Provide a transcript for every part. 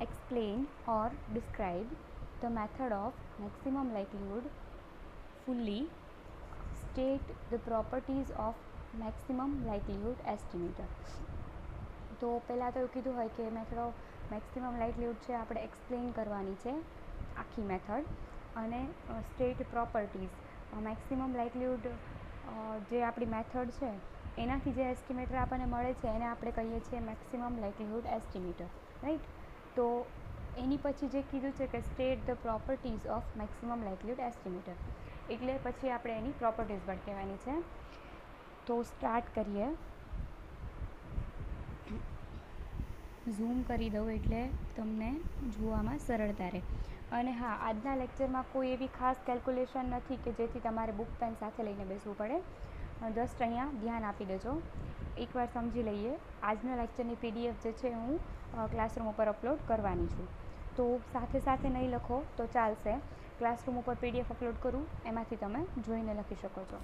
explain or describe the method of maximum likelihood, fully state the properties of maximum likelihood estimator. તો પહેલાં તો એવું કીધું હોય કે મેથડ ઓફ મેક્સિમમ લાઇકલીહુડ છે આપણે એક્સપ્લેન કરવાની છે આખી મેથડ, અને સ્ટેટ પ્રોપર્ટીઝ મેક્સિમમ લાઇકલીહુડ જે આપણી મેથડ છે એનાથી જે એસ્ટિમેટર આપણને મળે છે એને આપણે કહીએ છીએ મેક્સિમમ લાઇકલીહુડ એસ્ટિમેટર, રાઈટ. તો એની પછી જે કીધું છે કે state the properties of maximum likelihood estimator, એટલે પછી આપણે એની પ્રોપર્ટીઝ પણ કહેવાની છે. તો સ્ટાર્ટ કરીએ. ઝૂમ કરી દઉં એટલે તમને જોવામાં સરળતા રહે. અને હા, આજના લેક્ચરમાં કોઈ એવી ખાસ કેલ્ક્યુલેશન નથી કે જેથી તમારે બુક પેન સાથે લઈને બેસવું પડે. જસ્ટ અહીંયા ધ્યાન આપી દેજો. એકવાર સમજી લઈએ. આજના લેક્ચરની PDF જે છે હું ક્લાસરૂમ ઉપર અપલોડ કરવાની છું. તો સાથે સાથે નહીં લખો તો ચાલશે. ક્લાસરૂમ ઉપર PDF અપલોડ કરું, એમાંથી તમે જોઈને લખી શકો છો.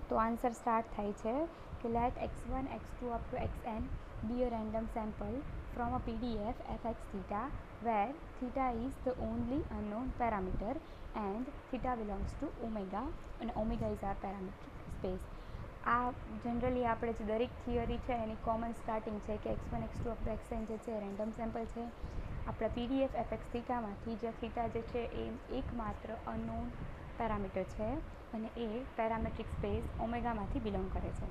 તો આન્સર સ્ટાર્ટ થાય છે કે late x1, x2 up to xn be a random sample from a PDF fx theta where theta is the only unknown parameter and theta belongs to omega and omega is our parametric space. આ generally આપણે જે દરેક theory છે એની common starting છે કે x1, x2 up to xn જે છે random sample છે. આપણા PDF fx થીટામાંથી જે થીટા જે છે એ એકમાત્ર અનનોન પેરામીટર છે અને એ પેરામેટ્રિક સ્પેસ ઓમેગામાંથી બિલોંગ કરે છે.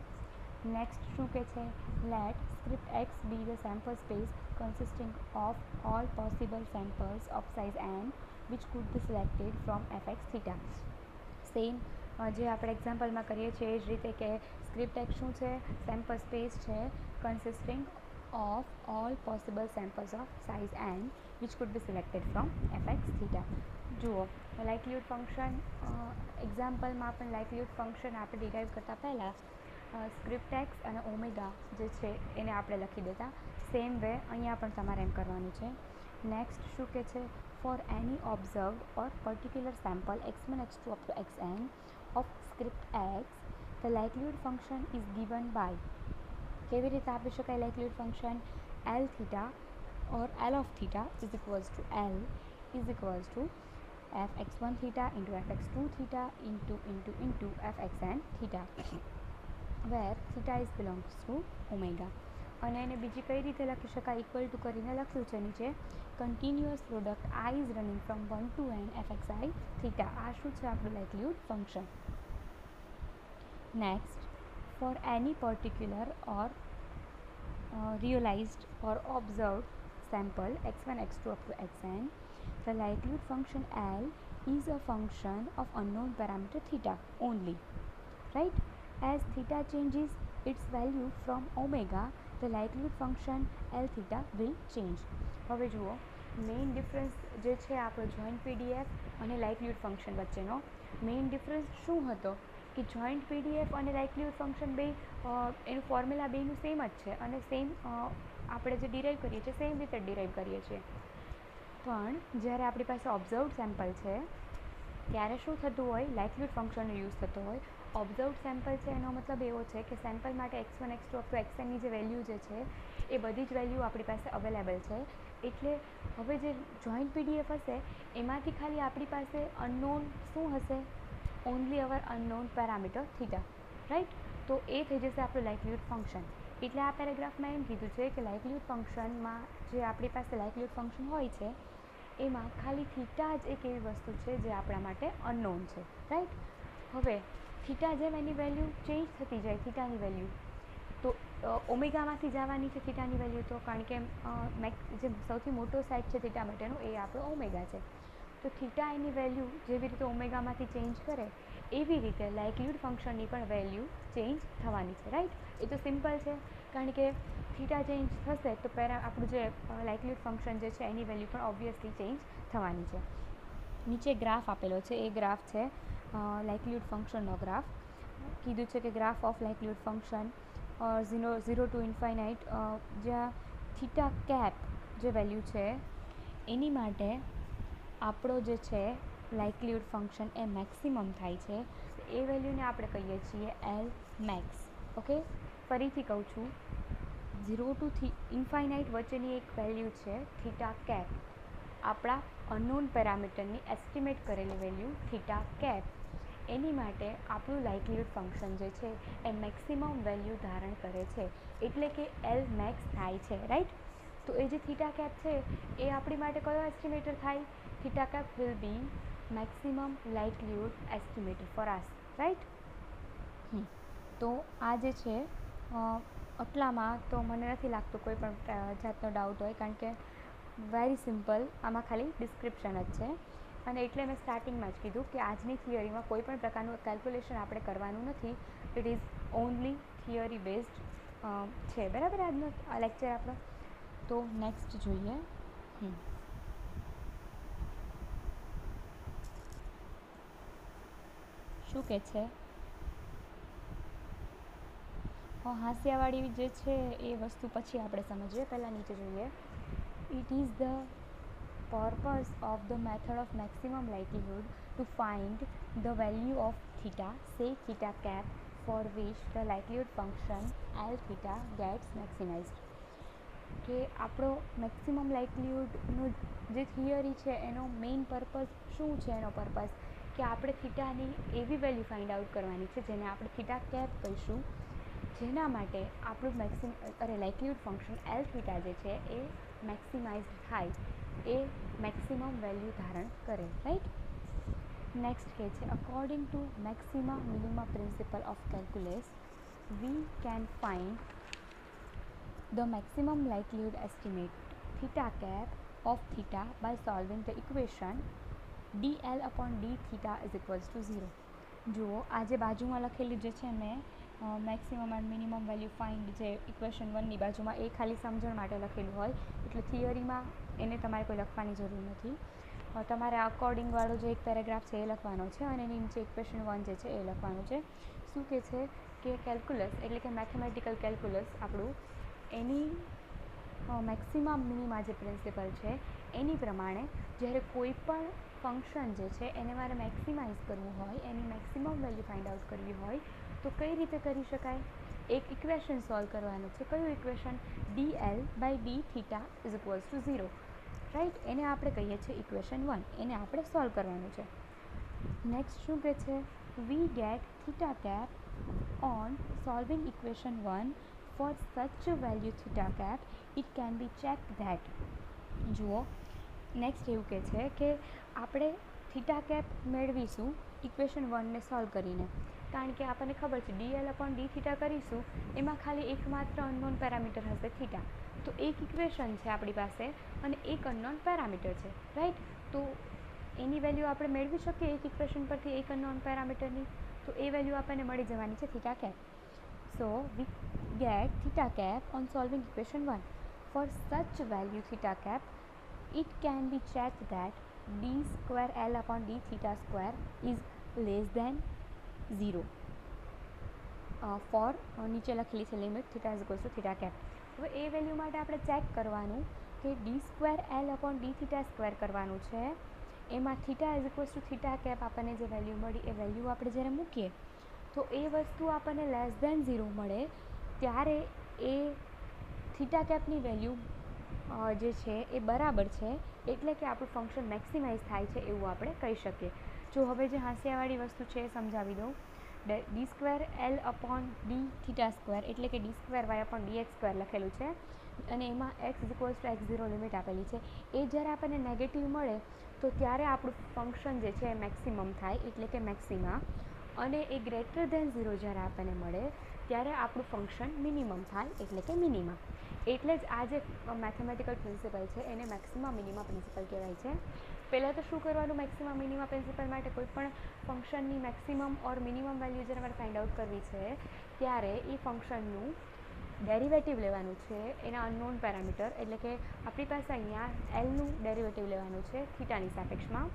નેક્સ્ટ શું કહે છે? Let script x be the sample space consisting of all possible samples of size n which could be selected from fx theta. Same જે આપણે એક્ઝામ્પલમાં કરીએ છીએ એ જ રીતે કે સ્ક્રિપ્ટ x શું છે? સેમ્પલ સ્પેસ છે consisting of all possible samples of size n which could be selected from fx theta. જુઓ, લાઇકલીહુડ ફંક્શન એક્ઝામ્પલમાં પણ લાઇકલીહુડ ફંક્શન આપણે ડિરાઈવ કરતાં પહેલાં સ્ક્રિપ્ટ એક્સ અને ઓમેગા જે છે એને આપણે લખી દેતા. સેમ વે અહીંયા પણ તમારે એમ કરવાનું છે. નેક્સ્ટ શું કહે છે? For any observed or particular sample x1, x2 up to xn of script x the likelihood function is given by. કેવી રીતે આપી શકાય લાઇકલીહુડ function? L theta or L of theta is equals to L is equals to fx1 theta into fx2 theta into fxn theta where theta is belongs to omega. અને એને બીજી કઈ રીતે લખી શકાય? ઇક્વલ ટુ કરીને લખ્યું છે નીચે continuous product I is running from 1 to n fxi theta. આ શું છે આપણું likelihood function. Next, for any particular or realized or observed sample x1, x2 up to xn the likelihood function L is a function of unknown parameter theta only, right? As theta changes its value from omega the likelihood function L theta will change. હવે જુઓ, main difference જે છે આપણો joint PDF અને લાઇકલીહુડ function વચ્ચેનો main difference શું હતો કે જોઈન્ટ PDF અને લાઇકલીહુડ ફંક્શન બે એનું ફોર્મ્યુલા બેનું સેમ જ છે અને સેમ આપણે જે ડિરાઈવ કરીએ છીએ સેમ રીતે ડિરાઈવ કરીએ છીએ. પણ જ્યારે આપણી પાસે ઓબ્ઝર્વડ સેમ્પલ છે ત્યારે શું થતું હોય? લાઇકલીહુડ ફંક્શનનો યુઝ થતો હોય. ઓબ્ઝર્વડ સેમ્પલ છે એનો મતલબ એવો છે કે સેમ્પલ માટે x1, x2 up to xnની જે વેલ્યુ જે છે એ બધી જ વેલ્યુ આપણી પાસે અવેલેબલ છે. એટલે હવે જે જોઈન્ટ PDF હશે એમાંથી ખાલી આપણી પાસે અનનોન શું હશે? ઓનલી અવર અનનોન પેરામીટર થીટા, રાઈટ. તો એ થઈ જશે આપણું લાઇકલીહુડ ફંક્શન. એટલે આ પેરેગ્રાફમાં એમ કીધું છે કે લાઇકલીહુડ ફંક્શનમાં જે આપણી પાસે લાઇકલીહુડ ફંક્શન હોય છે એમાં ખાલી થીટા જ એક એવી વસ્તુ છે જે આપણા માટે અનનોન છે, રાઈટ. હવે થીટા જેમ એની વેલ્યુ ચેન્જ થતી જાય, થીટાની વેલ્યુ તો ઓમેગામાંથી જવાની છે થીટાની વેલ્યુ, તો કારણ કે જે સૌથી મોટો સાઇડ છે થીટા માટેનો એ આપણો ઓમેગા છે. તો થીટા એની વેલ્યુ જેવી રીતે ઓમેગામાંથી ચેન્જ કરે એવી રીતે લાઇકલીહુડ ફંક્શનની પણ વેલ્યુ ચેન્જ થવાની છે, રાઈટ. એ તો સિમ્પલ છે કારણ કે થીટા ચેન્જ થશે તો આપણું જે લાઇકલીહુડ ફંક્શન જે છે એની વેલ્યુ પણ ઓબ્વિયસલી ચેન્જ થવાની છે. નીચે ગ્રાફ આપેલો છે, એ ગ્રાફ છે લાઇકલીહુડ ફંક્શનનો ગ્રાફ. કીધું છે કે graph of likelihood function 0 to infinite, જ્યાં થીટા કેપ જે વેલ્યુ છે એની માટે આપણો જે છે લાઇકલીહુડ ફંક્શન એ મેક્સિમમ થાય છે. એ વેલ્યુને આપણે કહીએ છીએ L મેક્સ. ઓકે, ફરીથી કહું છું, 0 ટુ ઇન્ફાઇનાઇટ વચ્ચેની એક વેલ્યુ છે થીટા કેપ, આપણા અનનોન પેરામીટરની એસ્ટિમેટ કરેલી વેલ્યુ થીટા કેપ, એની માટે આપણું લાઇકલીહુડ ફંક્શન જે છે એ મેક્સિમમ વેલ્યુ ધારણ કરે છે, એટલે કે એલ મેક્સ થાય છે, રાઈટ. તો એ જે થીટા કેપ છે એ આપણી માટે કયો એસ્ટિમેટર થાય? Theta cap will be maximum likelihood estimator for us, right. તો આ જે છે આટલામાં તો મને નથી લાગતું કોઈ પણ જાતનો ડાઉટ હોય, કારણ કે વેરી સિમ્પલ, આમાં ખાલી ડિસ્ક્રિપ્શન જ છે. અને એટલે મેં સ્ટાર્ટિંગમાં જ કીધું કે આજની થિયરીમાં કોઈ પણ પ્રકારનું કેલ્ક્યુલેશન આપણે કરવાનું નથી, it is only theory based છે, બરાબર આજનો આ લેક્ચર આપણો. તો નેક્સ્ટ જોઈએ. શું કહે છે? હાંસિયાવાળી જે છે એ વસ્તુ પછી આપણે સમજીએ, પહેલાં નીચે જોઈએ. It is the purpose of the method of maximum likelihood to find the value of theta, say theta cap, for which the likelihood function L theta gets maximized. કે આપણો મેક્સિમમ લાઇકલીહુડનું જે થિયરી છે એનો મેઇન પર્પઝ શું છે? એનો purpose કે આપણે થીટાની એવી વેલ્યુ ફાઇન્ડ આઉટ કરવાની છે જેને આપણે થીટા કેપ કહીશું, જેના માટે આપણું લાઇકલીહુડ ફંક્શન એલ થીટા જે છે એ મેક્સિમાઇઝ થાય, એ મેક્સિમમ વેલ્યુ ધારણ કરે, રાઈટ. નેક્સ્ટ કહે છે according to maxima minima principal of calculus we can find the maximum likelihood estimate theta cap of theta by solving the equation dl upon d theta is equals to 0. જુઓ, આ જે બાજુમાં લખેલું જે છે મેં maximum and minimum value find, જે equation 1ની બાજુમાં, એ ખાલી સમજણ માટે લખેલું હોય, એટલે થિયરીમાં એને તમારે કોઈ લખવાની જરૂર નથી. તમારે અકોર્ડિંગવાળો જે એક પેરેગ્રાફ છે એ લખવાનો છે, અને એની નીચે ઇક્વેશન 1 જે છે એ લખવાનું છે. શું કહે છે કે કેલ્ક્યુલસ એટલે કે મેથેમેટિકલ કેલ્ક્યુલસ આપણું, એની મેક્સિમમ મિનિમા જે પ્રિન્સિપલ છે એની પ્રમાણે જ્યારે કોઈ પણ ફંક્શન જે છે એને મારે મેક્સિમાઇઝ કરવું હોય, એની મેક્સિમમ વેલ્યુ ફાઇન્ડ આઉટ કરવી હોય, તો કઈ રીતે કરી શકાય? એક ઇક્વેશન સોલ્વ કરવાનું છે. કયું equation? dl by d theta is equals to 0, right. એને આપણે કહીએ છીએ ઇક્વેશન 1, એને આપણે સોલ્વ કરવાનું છે. નેક્સ્ટ શું કહે છે? We get theta cap on solving equation 1 for such a value theta cap it can be checked that. જુઓ, નેક્સ્ટ એવું કહે છે કે આપણે થીટા કેપ મેળવીશું ઇક્વેશન 1ને સોલ્વ કરીને, કારણ કે આપણને ખબર છે ડીએલ અપોન ડી થીટા કરીશું, એમાં ખાલી એકમાત્ર અનનોન પેરામીટર હશે થીટા. તો એક ઇક્વેશન છે આપણી પાસે અને એક અનનોન પેરામીટર છે, રાઈટ. તો એની વેલ્યુ આપણે મેળવી શકીએ એક ઇક્વેશન પરથી, એક અનનોન પેરામીટરની. તો એ વેલ્યુ આપણને મળી જવાની છે theta cap. So we get theta cap on solving equation 1. For such value theta cap, it can be checked that d square L upon d theta square is less than 0. For નીચે લખેલી છે limit theta is equals to theta cap. હવે એ value માટે આપણે check કરવાનું કે D square L upon D theta square કરવાનું છે. એમાં theta is equals to theta cap આપણને જે વેલ્યુ મળી એ વેલ્યુ આપણે જ્યારે મૂકીએ તો એ વસ્તુ આપણને લેસ દેન 0 મળે, ત્યારે એ થીટા કેપની વેલ્યુ જે છે એ બરાબર છે, એટલે કે આપણું ફંક્શન મેક્સિમાઇઝ થાય છે એવું આપણે કહી શકીએ. જો હવે જે હાંસિયાવાળી વસ્તુ છે એ સમજાવી દઉં. D square L upon D theta square એટલે કે D square Y upon D X square લખેલું છે, અને એમાં X is equals to x0 limit આપેલી છે. એ જ્યારે આપણને નેગેટિવ મળે તો ત્યારે આપણું ફંક્શન જે છે એ મેક્સિમમ થાય, એટલે કે મેક્સિમા. અને એ ગ્રેટર દેન 0 જ્યારે આપણને મળે ત્યારે આપણું ફંક્શન મિનિમમ થાય, એટલે કે મિનિમા. એટલે જ આ જે મેથેમેટિકલ પ્રિન્સિપલ છે એને મેક્સિમા મિનિમા પ્રિન્સિપલ કહેવાય છે. પહેલાં તો શું કરવાનું મેક્સિમા મિનિમા પ્રિન્સિપલ માટે? કોઈ પણ ફંક્શનની મેક્સિમમ ઓર મિનિમમ વેલ્યુ જ્યારે મારે ફાઇન્ડ આઉટ કરવી છે ત્યારે એ ફંક્શનનું ડેરિવેટિવ લેવાનું છે એના અનનોન પેરામીટર, એટલે કે આપણી પાસે અહીંયા એલનું ડેરિવેટિવ લેવાનું છે થીટાની સાપેક્ષમાં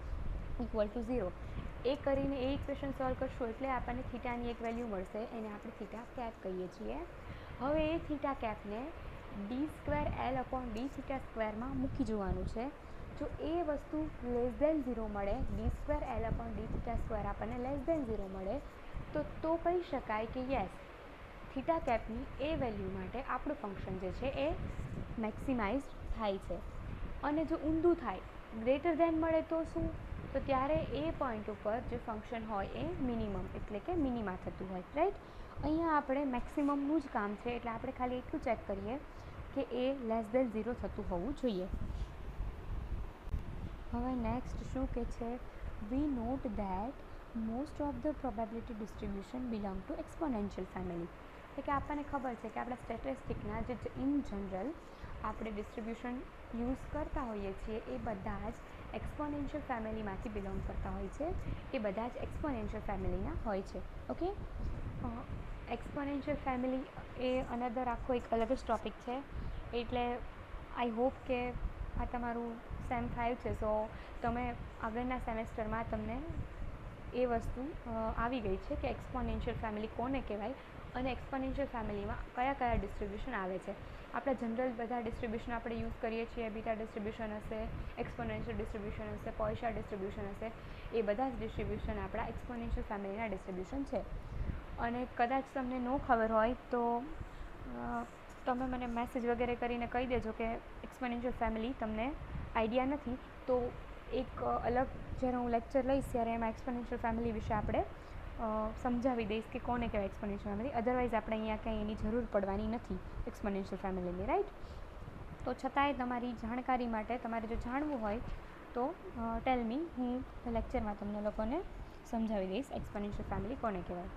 ઇક્વલ ટુ 0. એ કરીને એ ઇક્વેશન સોલ્વ કરશું એટલે આપણને થીટાની એક વેલ્યુ મળશે, એને આપણે થીટા કેપ કહીએ છીએ. હવે એ થીટા કેપને D square L upon D theta સ્ક્વેરમાં મૂકી જોવાનું છે. જો એ વસ્તુ લેસ દેન 0 મળે, D square L upon D theta square આપણને લેસ દેન 0 મળે, તો કહી શકાય કે યસ થીટા કેપની એ વેલ્યુ માટે આપણું ફંક્શન જે છે એ મેક્સિમાઇઝ થાય છે. અને જો ઊંધું થાય, ગ્રેટર ધેન મળે તો શું? તો ત્યારે એ પોઈન્ટ ઉપર જે ફંક્શન હોય એ મિનિમમ એટલે કે મિનિમા થતું હોય, રાઈટ. અહીંયા આપણે મેક્સિમમનું જ કામ છે, એટલે આપણે ખાલી એટલું ચેક કરીએ કે એ લેસ દેન 0 થતું હોવું જોઈએ. હવે નેક્સ્ટ શું કે છે, we note that most of the probability distribution belong to exponential family. એટલે કે આપણને ખબર છે કે આપણા સ્ટેટિસ્ટિકના જે ઇન જનરલ આપણે ડિસ્ટ્રીબ્યુશન યુઝ કરતા હોઈએ છીએ એ બધા જ એક્સપોનેન્શિયલ ફેમિલીમાંથી બિલોંગ કરતા હોય છે, એ બધા જ એક્સપોનેન્શિયલ ફેમિલીના હોય છે. ઓકે, એક્સપોનેન્શિયલ ફેમિલી એ અનધર આખો એક અલગ જ ટૉપિક છે. એટલે આઈ હોપ કે આ તમારું સેમ 5 છે, સો તમે આગળના સેમેસ્ટરમાં તમને એ વસ્તુ આવી ગઈ છે કે એક્સપોનેન્શિયલ ફેમિલી કોને કહેવાય અને એક્સપોનેન્શિયલ ફેમિલીમાં કયા કયા ડિસ્ટ્રીબ્યુશન આવે છે. આપણા જનરલ બધા ડિસ્ટ્રીબ્યુશન આપણે યુઝ કરીએ છીએ, બીટા ડિસ્ટ્રીબ્યુશન હશે, એક્સપોનેન્શિયલ ડિસ્ટ્રીબ્યુશન હશે, પોઇસન ડિસ્ટ્રીબ્યુશન હશે, એ બધા જ ડિસ્ટ્રીબ્યુશન આપણા એક્સપોનેન્શિયલ ફેમિલીના ડિસ્ટ્રીબ્યુશન છે. અને કદાચ તમને ન ખબર હોય તો તમે મને મેસેજ વગેરે કરીને કહી દેજો કે એક્સપોનેન્શિયલ ફેમિલી તમને આઈડિયા નથી, તો એક અલગ જ્યારે હું લેક્ચર લઈશ ત્યારે એમાં એક્સપોનેન્શિયલ ફેમિલી વિશે આપણે સમજાવી દઈશ કે કોને કહેવાય એક્સપોનેન્શિયલ ફેમિલી. અધરવાઇઝ આપણે અહીંયા કંઈ એની જરૂર પડવાની નથી એક્સપોનેન્શિયલ ફેમિલીની, રાઈટ. તો છતાંય તમારી જાણકારી માટે તમારે જો જાણવું હોય તો ટેલ મી, હું લેક્ચરમાં તમને લોકોને સમજાવી દઈશ એક્સપોનેન્શિયલ ફેમિલી કોને કહેવાય.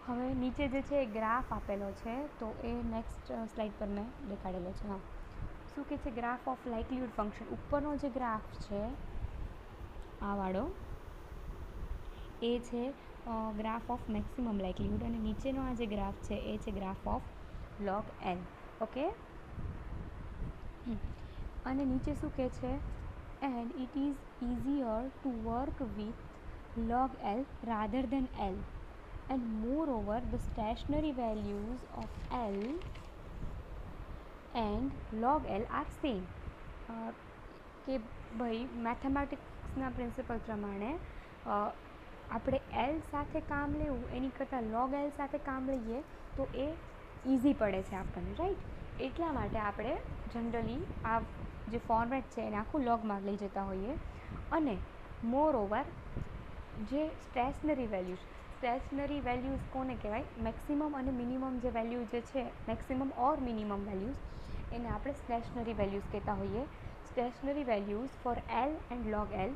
હવે નીચે જે છે એ ગ્રાફ આપેલો છે, તો એ નેક્સ્ટ સ્લાઇડ પર મેં દેખાડેલો છે. હા, શું કહે છે, ગ્રાફ ઓફ લાઇકલીહુડ ફંક્શન. ઉપરનો જે ગ્રાફ છે આ વાળો એ છે ગ્રાફ ઓફ મેક્સિમમ લાઇકલીહુડ, અને નીચેનો આ જે ગ્રાફ છે એ છે graph of log L. Okay, અને નીચે શું કહે છે, and it is easier to work with log L rather than L, and moreover the stationary values of L and log L are same. કે ભાઈ મેથેમેટિક્સના પ્રિન્સિપલ પ્રમાણે આપણે એલ સાથે કામ લેવું એની કરતાં log L સાથે કામ લઈએ તો એ ઇઝી પડે છે આપણને, રાઈટ. એટલા માટે આપણે જનરલી આ જે ફોર્મેટ છે એને આખું લોગમાં લઈ જતા હોઈએ. અને મોર ઓવર જે સ્ટેશનરી વેલ્યુઝ કોને કહેવાય, મેક્સિમમ અને મિનિમમ જે વેલ્યુ જે છે, મેક્સિમમ ઓર મિનિમમ વેલ્યુઝ, એને આપણે સ્ટેશનરી વેલ્યુઝ કહેતા હોઈએ. Stationary values for L and log L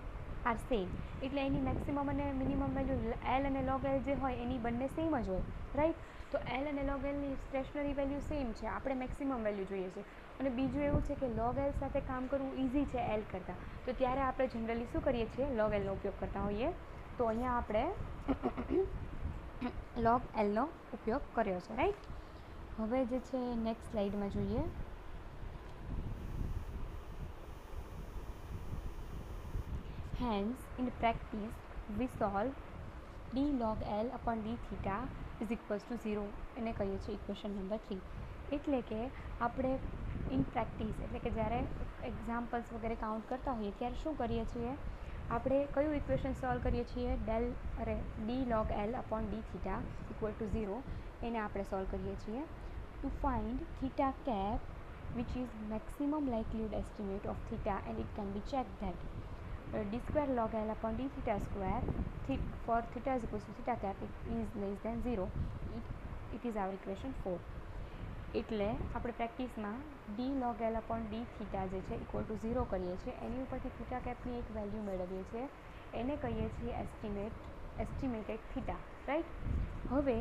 are same. એટલે એની મેક્સિમમ અને મિનિમમ વેલ્યુ એલ અને લોગ એલ જે હોય એની બંને સેમ જ હોય, રાઈટ. તો એલ અને લોગ એલની સ્ટેશનરી વેલ્યુ સેમ છે, આપણે મેક્સિમમ વેલ્યુ જોઈએ છે. અને બીજું એવું છે કે લોગ એલ સાથે કામ કરવું ઇઝી છે એલ કરતાં, તો ત્યારે આપણે જનરલી શું કરીએ છીએ, લોગ એલનો ઉપયોગ કરતા હોઈએ. તો અહીંયા આપણે લોગ એલનો ઉપયોગ કર્યો છે, રાઈટ. હવે જે છે નેક્સ્ટ સ્લાઇડમાં જોઈએ. Hence, in practice, we solve d log L upon d theta is equals to 0 એને કહીએ છીએ ઇક્વેશન નંબર 3. એટલે કે આપણે ઇન પ્રેક્ટિસ એટલે કે જ્યારે એક્ઝામ્પલ્સ વગેરે કાઉન્ટ કરતા હોઈએ ત્યારે શું કરીએ છીએ, આપણે કયું ઇક્વેશન સોલ્વ કરીએ છીએ, D log L upon D theta equal to 0 એને આપણે સોલ્વ કરીએ છીએ to find theta cap which is maximum likelihood estimate of theta, and it can be checked that d square log L upon d theta square for theta is equals to theta cap is less than 0. It is our equation 4. એટલે આપણે પ્રેક્ટિસમાં D log L upon D theta જે છે equal to 0 કરીએ છીએ, એની ઉપરથી theta કેપની એક value મેળવીએ છીએ, એને કહીએ છીએ એસ્ટિમેટેડ થીટા, રાઈટ. હવે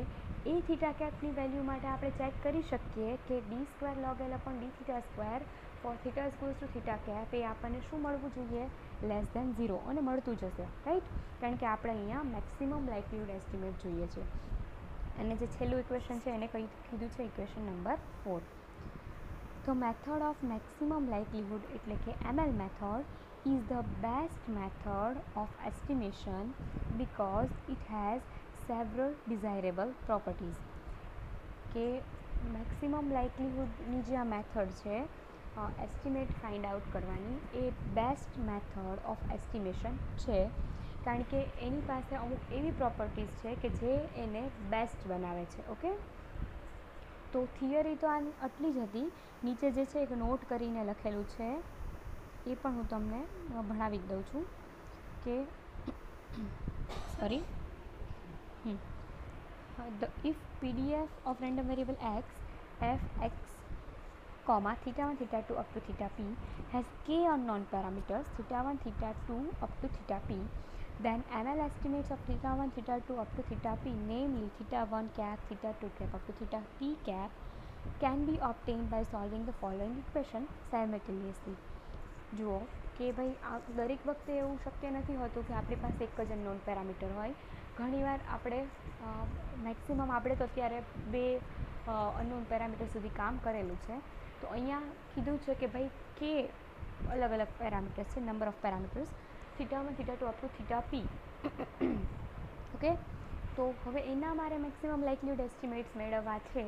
એ થીટા કેપની વેલ્યુ માટે આપણે ચેક કરી શકીએ કે D square log L upon D theta square for theta is equals to theta cap એ આપણને શું મળવું જોઈએ, લેસ દેન 0, અને મળતું જશે, રાઈટ. કારણ કે આપણે અહીંયા મેક્સિમમ લાઇકલીહુડ એસ્ટિમેટ જોઈએ છે. અને જે છેલ્લું ઇક્વેશન છે એને કીધું છે ઇક્વેશન નંબર 4. તો મેથડ ઓફ મેક્સિમમ લાઇકલીહુડ એટલે કે ML method is the best method of estimation because it has several desirable properties. કે મેક્સિમમ લાઇકલીહુડની જે આ મેથડ છે એસ્ટિમેટ ફાઇન્ડ આઉટ કરવાની, એ બેસ્ટ મેથડ ઓફ એસ્ટિમેશન છે, કારણ કે એની પાસે અમુક એવી પ્રોપર્ટીઝ છે કે જે એને બેસ્ટ બનાવે છે. ઓકે, તો થિયરી તો આની આટલી જ હતી. નીચે જે છે એક નોટ કરીને લખેલું છે એ પણ હું તમને ભણાવી દઉં છું કે sorry if PDF of random variable x f x comma theta 1 theta 2 up to theta p has k unknown parameters theta 1 theta 2 up to theta p, then ML estimates of theta 1 theta 2 up to theta p, namely theta 1 cap theta 2 cap up to theta p cap, can be obtained by solving the following equation simultaneously. જુઓ કે ભાઈ આ દરેક વખતે એવું શક્ય નથી હોતું કે આપણી પાસે એક જ અનનોન પેરામીટર હોય. ઘણીવાર આપણે મેક્સિમમ આપણે તો અત્યારે 2 અનનોન પેરામીટર સુધી કામ કરેલું છે. તો અહીંયા કીધું છે કે ભાઈ કે અલગ અલગ પેરામીટર્સ છે, number of parameters theta 1 theta 2 up to theta P. Okay, તો હવે એના મારે મેક્સિમમ લાઇકલીહુડ એસ્ટિમેટ્સ મેળવવા છે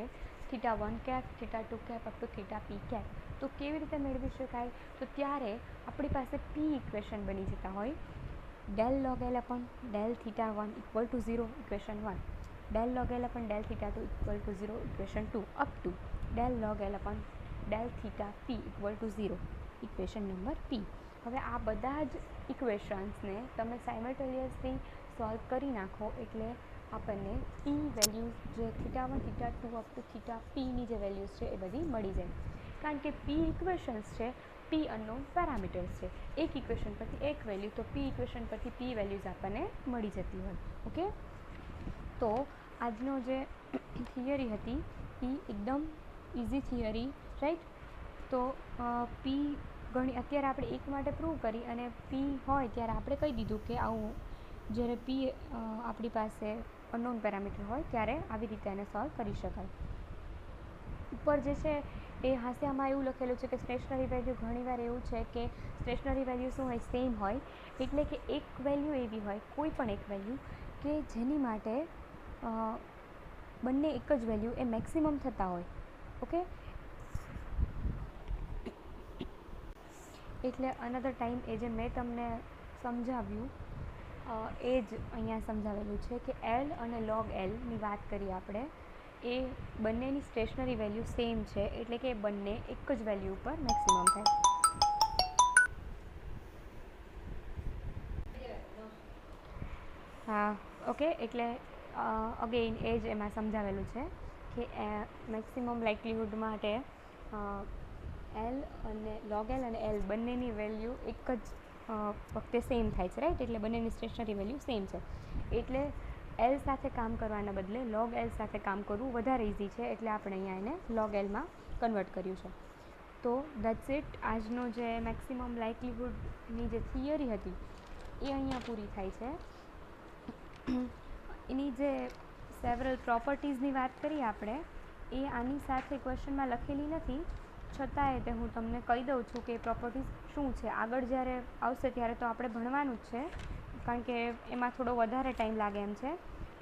theta 1 cap theta 2 cap up to theta P cap. તો કેવી રીતે મેળવી શકાય? તો ત્યારે આપણી પાસે પી ઇક્વેશન બની જતા હોય. Del log L upon del theta 1 equal to 0 equation 1, del log L upon del theta 2 equal to 0 equation 2 up to del log L upon del theta P equal to 0 equation number P. હવે આ બધા જ ઇક્વેશન્સને તમે simultaneously solve કરી નાખો એટલે આપણને P values જે theta 1 theta 2 up to theta પીની જે વેલ્યુઝ છે એ બધી મળી જાય. કારણ કે પી ઇક્વેશન્સ છે, પી અનનોન પેરામીટર્સ છે. એક ઇક્વેશન પરથી એક વેલ્યુ, તો પી ઇક્વેશન પરથી પી વેલ્યુઝ આપણને મળી જતી હોય. ઓકે, તો આજનો જે થિયરી હતી એ એકદમ ઇઝી થિયરી, રાઈટ. તો પી ઘણી અત્યારે આપણે એક માટે પ્રૂવ કરી અને પી હોય ત્યારે આપણે કહી દીધું કે આવું જ્યારે પી આપણી પાસે અનનોન પેરામીટર હોય ત્યારે આવી રીતે એને સોલ્વ કરી શકાય. ઉપર જે છે એ હાસ્યામાં એવું લખેલું છે કે સ્ટેશનરી વેલ્યુ ઘણીવાર એવું છે કે સ્ટેશનરી વેલ્યુ શું હોય? સેમ હોય. એટલે કે એક વેલ્યુ એવી હોય, કોઈ પણ એક વેલ્યુ કે જેની માટે બંને એક જ વેલ્યુ એ મેક્સિમમ થતા હોય. ઓકે, એટલે અનધર ટાઈમ એ જે મેં તમને સમજાવ્યું એ જ અહીંયા સમજાવેલું છે કે એલ અને લોગ એલની વાત કરીએ આપણે, એ બંનેની સ્ટેશનરી વેલ્યુ સેમ છે. એટલે કે બંને એક જ વેલ્યુ ઉપર મેક્સિમમ થાય. હા, ઓકે, એટલે અગેઇન એ જ એમાં સમજાવેલું છે કે મેક્સિમમ લાઇકલીહુડ માટે એલ અને લોગ એલ અને એલ બંનેની વેલ્યુ એક જ વખતે સેમ થાય છે, રાઈટ. એટલે બંનેની સ્ટેશનરી વેલ્યુ સેમ છે. એટલે એલ સાથે કામ કરવાના બદલે લોગ એલ સાથે કામ કરવું વધારે ઇઝી છે. એટલે આપણે અહીંયા એને લોગ એલમાં કન્વર્ટ કર્યું છે. તો દેટ્સ ઇટ. આજનો જે મેક્સિમમ લાઇકલીહુડની જે થિયરી હતી એ અહીંયા પૂરી થાય છે. એની જે સેવરલ પ્રોપર્ટીઝની વાત કરીએ આપણે, એ આની સાથે ક્વેશ્ચનમાં લખેલી નથી, છતાંય તે હું તમને કહી દઉં છું કે પ્રોપર્ટીઝ શું છે. આગળ જ્યારે આવશે ત્યારે તો આપણે ભણવાનું જ છે, કારણ કે એમાં થોડો વધારે ટાઈમ લાગે એમ છે.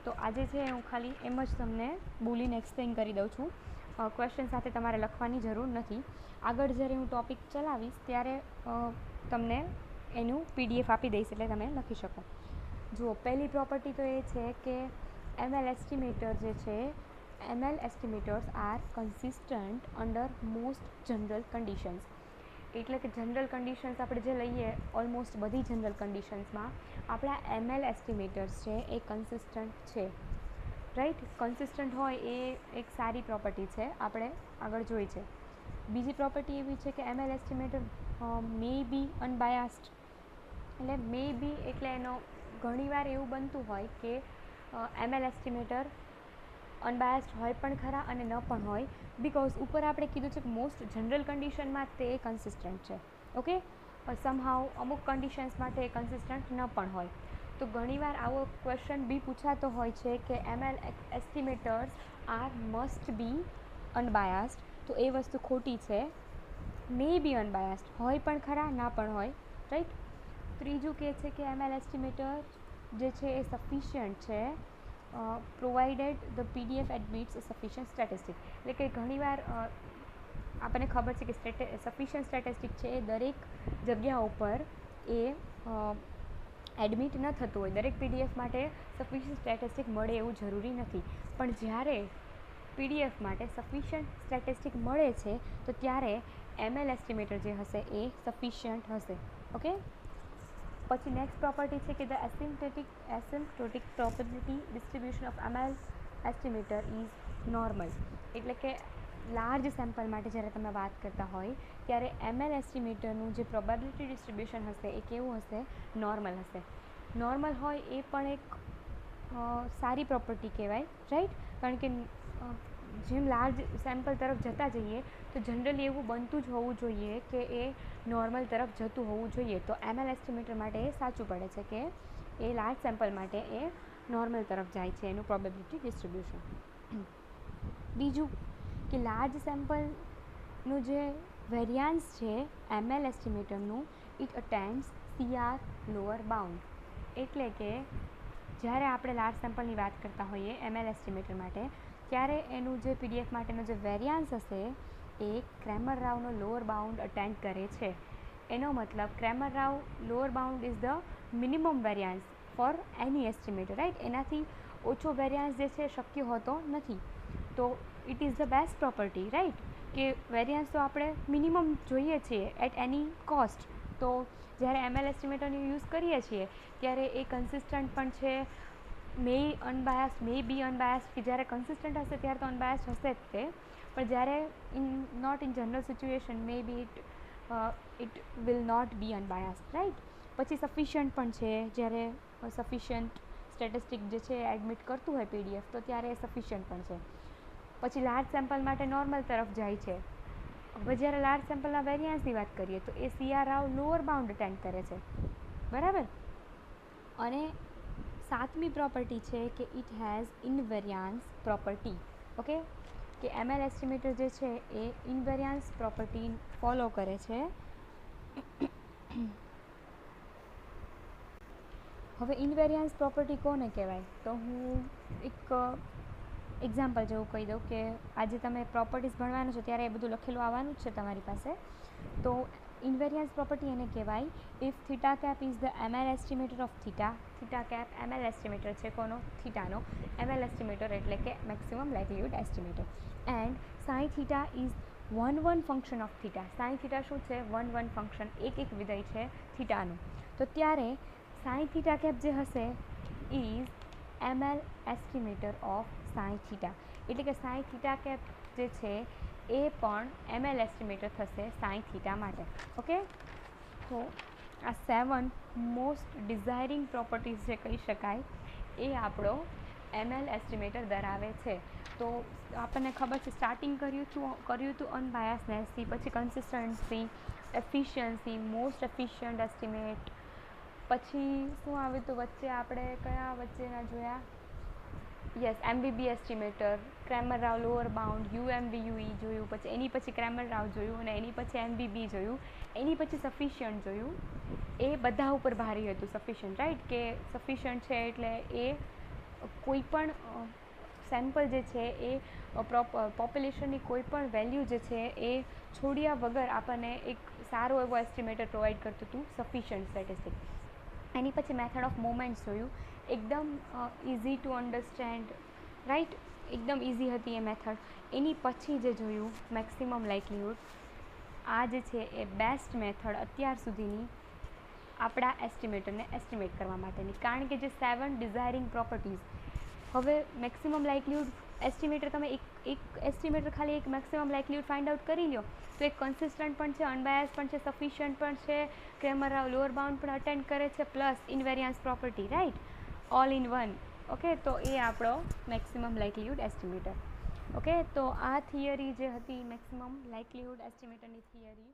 તો આજે છે હું ખાલી એમ જ તમને બોલીને એક્સપ્લેન કરી દઉં છું. ક્વેશ્ચન સાથે તમારે લખવાની જરૂર નથી. આગળ જ્યારે હું ટૉપિક ચલાવીશ ત્યારે તમને એનું PDF આપી દઈશ એટલે તમે લખી શકો. જુઓ, પહેલી પ્રોપર્ટી તો એ છે કે ML એસ્ટિમેટર જે છે, ML estimators are consistent under most general conditions. એટલે કે જનરલ કન્ડિશન્સ આપણે જે લઈએ ઓલમોસ્ટ બધી જનરલ કન્ડિશન્સમાં આપણા ML એસ્ટિમેટર્સ છે એ કન્સિસ્ટન્ટ છે, રાઈટ. કન્સિસ્ટન્ટ હોય એ એક સારી પ્રોપર્ટી છે, આપણે આગળ જોઈ છે. બીજી પ્રોપર્ટી એવી છે કે ML એસ્ટિમેટર મે બી અનબાયાસ્ડ. એટલે મે બી એટલે એનો ઘણીવાર એવું બનતું હોય કે ML એસ્ટિમેટર અનબાયાસ્ડ હોય પણ ખરા અને ન પણ હોય, બિકોઝ ઉપર આપણે કીધું છે કે મોસ્ટ જનરલ કન્ડિશનમાં તે કન્સિસ્ટન્ટ છે. ઓકે, સમહાઉ અમુક કન્ડિશન્સમાં તે કન્સિસ્ટન્ટ ન પણ હોય. તો ઘણીવાર આવો ક્વેશ્ચન બી પૂછાતો હોય છે કે ML એસ્ટિમેટર્સ આર મસ્ટ બી અનબાયાસ્ડ. તો એ વસ્તુ ખોટી છે. મે બી અનબાયાસ્ડ હોય પણ ખરા, ના પણ હોય, રાઈટ. ત્રીજું કહે છે કે ML એસ્ટિમેટર જે છે એ સફિશિયન્ટ છે provided the PDF admits sufficient statistic. એટલે કે ઘણીવાર આપણને ખબર છે કે સફિશિયન્ટ સ્ટેટિસ્ટિક છે એ દરેક જગ્યા ઉપર એ એડમિટ ન થતું હોય. દરેક PDF માટે સફિશિયન્ટ સ્ટેટિસ્ટિક મળે એવું જરૂરી નથી. પણ જ્યારે PDF માટે સફિશિયન્ટ સ્ટેટિસ્ટિક મળે છે તો ત્યારે ML એસ્ટિમેટર જે હશે એ સફિશિયન્ટ હશે. ઓકે, પછી નેક્સ્ટ પ્રોપર્ટી છે કે the asymptotic probability distribution of ML estimator is normal. એટલે કે લાર્જ સેમ્પલ માટે જ્યારે તમે વાત કરતા હોય ત્યારે ML એસ્ટિમેટરનું જે પ્રોબેબિલિટી ડિસ્ટ્રીબ્યુશન હશે એ કેવું હશે? નોર્મલ હશે. નોર્મલ હોય એ પણ એક સારી પ્રોપર્ટી કહેવાય, રાઈટ? કારણ કે જેમ લાર્જ સેમ્પલ તરફ જતા જઈએ તો જનરલી એવું બનતું જ હોવું જોઈએ કે એ નોર્મલ તરફ જતું હોવું જોઈએ. તો ML એસ્ટિમેટર માટે એ સાચું પડે છે કે એ લાર્જ સેમ્પલ માટે એ નોર્મલ તરફ જાય છે એનું પ્રોબેબિલિટી ડિસ્ટ્રીબ્યુશન. બીજું કે લાર્જ સેમ્પલનું જે વેરિયાન્સ છે ML એસ્ટિમેટરનું, it attends CR lower bound. એટલે કે જ્યારે આપણે લાર્જ સેમ્પલની વાત કરતા હોઈએ ML એસ્ટિમેટર માટે ત્યારે એનું જે PDF માટેનો જે વેરિયાન્સ હશે એ ક્રેમર રાવનો લોઅર બાઉન્ડ અટેન્ડ કરે છે. એનો મતલબ Cramer Rao lower bound is the minimum variance for any estimator, right? એનાથી ઓછો વેરિયાન્સ જે છે શક્ય હોતો નથી. તો it is the best property, right? કે વેરિયાન્સ તો આપણે મિનિમમ જોઈએ છીએ એટ એની કોસ્ટ. તો જ્યારે ML એસ્ટિમેટરનો યુઝ કરીએ છીએ ત્યારે એ કન્સિસ્ટન્ટ પણ છે, મે બી અનબાયસ્ડ. કે જ્યારે કન્સિસ્ટન્ટ હશે ત્યારે તો અનબાયસ્ડ હશે જ તે, પણ જ્યારે not in general situation may be it will not be unbiased, right? પછી સફિશિયન્ટ પણ છે. જ્યારે સફિશિયન્ટ સ્ટેટિસ્ટિક જે છે એડમિટ કરતું હોય PDF તો ત્યારે સફિશિયન્ટ પણ છે. પછી લાર્જ સેમ્પલ માટે નોર્મલ તરફ જાય છે. હવે જ્યારે લાર્જ સેમ્પલના વેરિયાન્સની વાત કરીએ તો એ CR Rao lower bound attend કરે છે, બરાબર? અને સાતમી પ્રોપર્ટી છે કે ઇટ હેઝ ઇનવેરિયાન્સ પ્રોપર્ટી. ઓકે, કે ML એસ્ટિમેટર જે છે એ ઇનવેરિયાન્સ પ્રોપર્ટી ફોલો કરે છે. હવે ઇનવેરિયાન્સ પ્રોપર્ટી કોને કહેવાય? તો હું એક એક્ઝામ્પલ જેવું કહી દઉં કે આજે તમે પ્રોપર્ટીઝ ભણવાનું છો ત્યારે એ બધું લખેલું આવવાનું જ છે તમારી પાસે. તો ઇનવેરિયાન્સ પ્રોપર્ટી એને કહેવાય if theta cap is the ML estimator of theta. Theta cap ML estimator છે કોનો? થીટાનો. ML એસ્ટિમેટર એટલે કે maximum likelihood estimator. And psi theta is one function of theta. Psi theta શું છે? વન ફંક્શન, એક વિધેય છે થીટાનું. તો ત્યારે સાઈ થીટા કેપ જે હશે is ML estimator of psi theta. એટલે કે સાઈ થીટા કેપ જે છે એ પણ ML એસ્ટિમેટર થશે સાઈ થીટા માટે. ઓકે, તો આ 7 મોસ્ટ ડિઝાયરિંગ પ્રોપર્ટીઝ જે કહી શકાય એ આપણો ML એસ્ટિમેટર ધરાવે છે. તો આપણને ખબર છે સ્ટાર્ટિંગ કર્યું હતું અનબાયસનેસથી, પછી consistency, efficiency, most efficient estimate, પછી શું આવ્યું હતું વચ્ચે? આપણે કયા વચ્ચેના જોયા? Yes, MBB estimator, Cramer Rao lower bound, UMBUE જોયું, પછી એની પછી ક્રેમર રાવ જોયું, અને એની પછી MBB જોયું, એની પછી સફિશિયન્ટ જોયું. એ બધા ઉપર ભારી હતું સફિશિયન્ટ, રાઈટ? કે સફિશિયન્ટ છે એટલે એ કોઈ પણ સેમ્પલ જે છે એ પોપ્યુલેશનની કોઈ પણ વેલ્યુ જે છે એ છોડ્યા વગર આપણને એક સારો એવો એસ્ટિમેટર પ્રોવાઈડ કરતું હતું, સફિશિયન્ટ સ્ટેટિસ્ટિક. એની પછી મેથડ ઓફ મોમેન્ટ્સ જોયું, એકદમ ઇઝી ટુ અન્ડરસ્ટેન્ડ, રાઈટ? એકદમ ઇઝી હતી એ મેથડ. એની પછી જે જોયું મેક્સિમમ લાઇકલીહુડ. આ જે છે એ બેસ્ટ મેથડ અત્યાર સુધીની આપણા એસ્ટિમેટરને એસ્ટિમેટ કરવા માટેની, કારણ કે જે 7 ડિઝાયરિંગ પ્રોપર્ટીઝ. હવે મેક્સિમમ લાઇકલીહુડ એસ્ટિમેટર તમે એક એસ્ટિમેટર ખાલી એક મેક્સિમમ લાઇકલીહુડ ફાઇન્ડ આઉટ કરી લો તો એક કન્સિસ્ટન્ટ પણ છે, અનબાયસ પણ છે, સફિશિયન્ટ પણ છે, ક્રેમર રાવ લોઅર બાઉન્ડ પણ અટેન્ડ કરે છે, plus invariance property, right? All in one. Okay, તો એ આપણો મેક્સિમમ લાઇકલીહુડ એસ્ટિમેટર. ઓકે, તો આ થિયરી જે હતી મેક્સિમમ લાઇકલીહુડ એસ્ટિમેટરની થિયરી